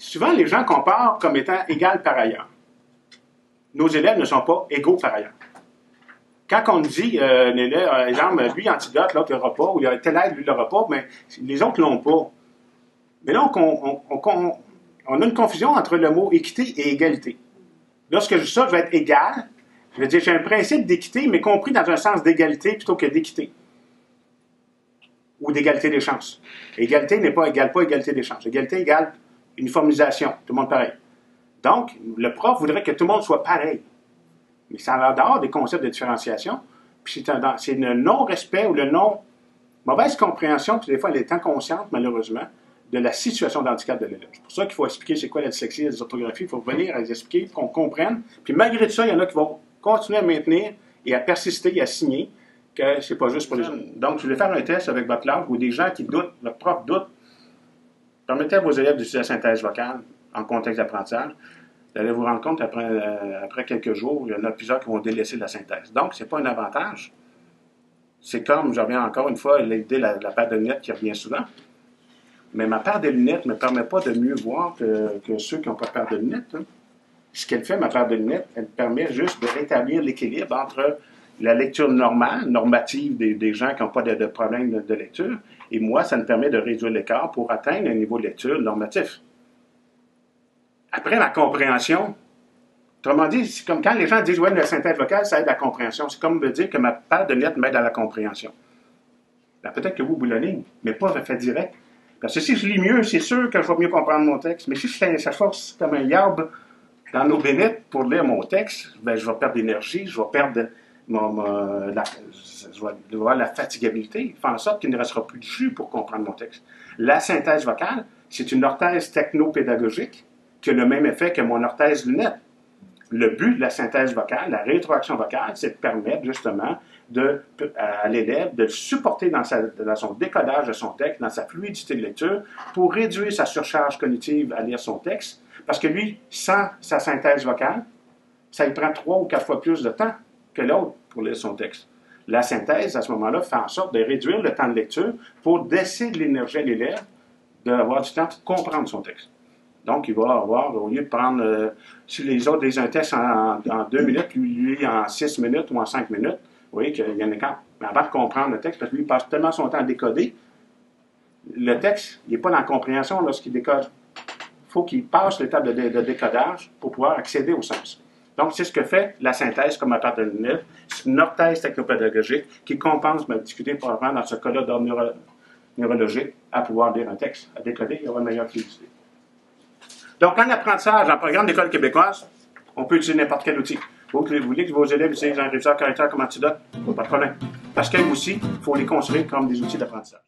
souvent, les gens comparent comme étant égal par ailleurs. Nos élèves ne sont pas égaux par ailleurs. Quand on dit, un élève, exemple, lui, antidote, l'autre ne l'aura pas, ou il a tel aide, lui, ne l'aura pas, mais les autres ne l'ont pas. Mais là, on a une confusion entre le mot équité et égalité. Lorsque je dis ça, je vais être égal. Je vais dire, j'ai un principe d'équité, mais compris dans un sens d'égalité plutôt que d'équité. Ou d'égalité des chances. Égalité n'est pas égale pas égalité des chances. Égalité égale uniformisation. Tout le monde pareil. Donc, le prof voudrait que tout le monde soit pareil. Mais ça va dehors des concepts de différenciation. Puis c'est le non-respect ou le non-mauvaise compréhension, puis des fois elle est inconsciente, malheureusement, de la situation d'handicap de l'élève. C'est pour ça qu'il faut expliquer c'est quoi la dyslexie, la dysorthographie. Il faut venir à les expliquer pour qu'on comprenne. Puis malgré tout ça, il y en a qui vont continuer à maintenir et à persister et à signer que c'est pas juste pour les jeunes. Donc, je voulais faire un test avec votre langue où des gens qui doutent, votre prof doute, permettez à vos élèves d'utiliser la synthèse vocale en contexte d'apprentissage. Vous allez vous rendre compte, après quelques jours, il y en a plusieurs qui vont délaisser la synthèse. Donc, ce n'est pas un avantage. C'est comme, je reviens encore une fois, l'idée de la paire de lunettes qui revient souvent. Mais ma paire de lunettes ne me permet pas de mieux voir que ceux qui n'ont pas de paire de lunettes. Hein. Ce qu'elle fait, ma paire de lunettes, elle permet juste de rétablir l'équilibre entre la lecture normale, normative des gens qui n'ont pas de problème de lecture, et moi, ça me permet de réduire l'écart pour atteindre un niveau de lecture normatif. Après, la compréhension, autrement dit, c'est comme quand les gens disent « Ouais, la synthèse vocale, ça aide à la compréhension ». C'est comme me dire que ma paire de lunettes m'aide à la compréhension. Ben, peut-être que vous boulonnez, mais pas de fait direct. Parce que si je lis mieux, c'est sûr que je vais mieux comprendre mon texte. Mais si ça force comme un yarb dans nos bénettes pour lire mon texte, ben, je vais perdre d'énergie, je vais perdre je vais avoir la fatigabilité, faire en sorte qu'il ne restera plus de jus pour comprendre mon texte. La synthèse vocale, c'est une orthèse technopédagogique qui a le même effet que mon orthèse lunette. Le but de la synthèse vocale, la rétroaction vocale, c'est de permettre justement à l'élève de le supporter dans son décodage de son texte, dans sa fluidité de lecture, pour réduire sa surcharge cognitive à lire son texte. Parce que lui, sans sa synthèse vocale, ça lui prend 3 ou 4 fois plus de temps que l'autre pour lire son texte. La synthèse, à ce moment-là, fait en sorte de réduire le temps de lecture pour laisser de l'énergie à l'élève d'avoir du temps pour comprendre son texte. Donc, il va avoir, au lieu de prendre, si les autres lisent un texte en 2 minutes, lui en 6 minutes ou en 5 minutes, vous voyez qu'il y a un écart. Mais avant de comprendre le texte, parce que lui, il passe tellement son temps à décoder, le texte, il n'est pas dans la compréhension lorsqu'il décode. Il faut qu'il passe l'étape de décodage pour pouvoir accéder au sens. Donc, c'est ce que fait la synthèse comme méthode de lunettes. C'est une orthèse technopédagogique qui compense ma difficulté probablement dans ce cas-là d'ordre neurologique à pouvoir lire un texte, à décoder et avoir une meilleure fluidité. Donc, en apprentissage, en programme d'école québécoise, on peut utiliser n'importe quel outil. Vous voulez que vos élèves utilisent un réviseur caractère comme antidote? Pas de problème. Parce qu'eux aussi, il faut les construire comme des outils d'apprentissage.